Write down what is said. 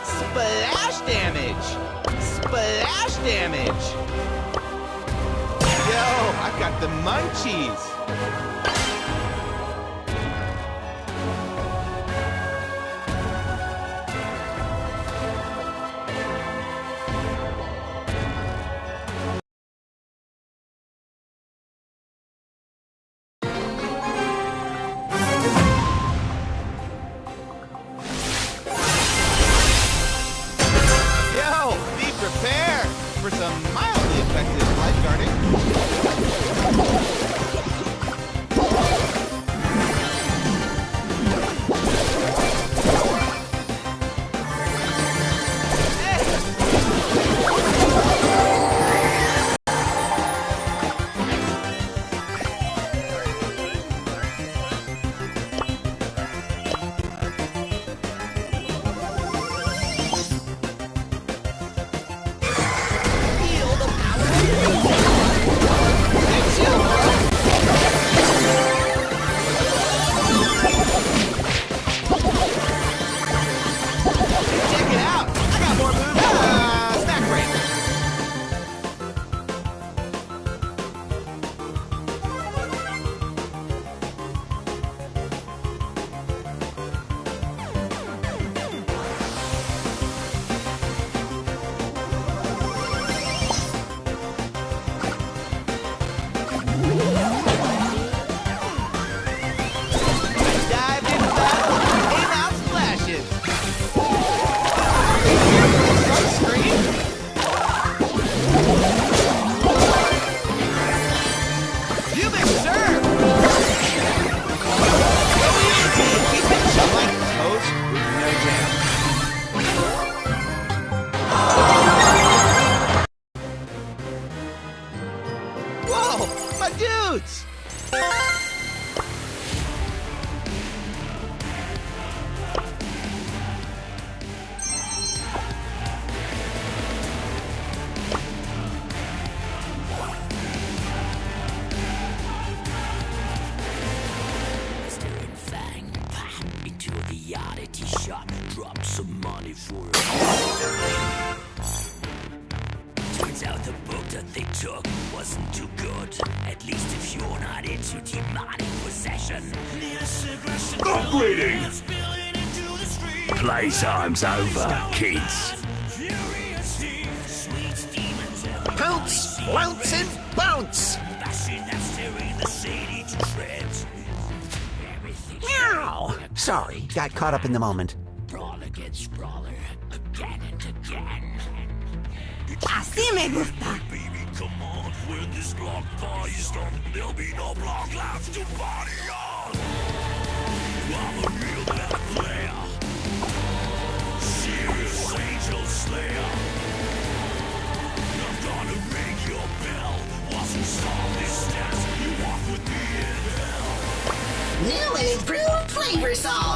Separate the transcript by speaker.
Speaker 1: Splash damage! Splash damage! Yo, I got the munchies! Prepare for some mildly effective lifeguarding. Dudes!
Speaker 2: Into the oddity shop, drop some money for it. Turns out the book that they took wasn't too good. At least if you're not into demonic possession.
Speaker 3: Upgrading! Playtime's over, kids.
Speaker 4: Pounce, flounce, and bounce! Meow! Sorry, got caught up in the moment.
Speaker 2: Brawl against brawler, again and again.
Speaker 5: Así me gusta.
Speaker 2: Baby, come on, when this block party's done, there'll be no block left to party on. I'm a real bad player, serious angel slayer. I'm gonna ring your bell once we solve this dance. You walk with me in hell.
Speaker 5: New and improved flavor salt.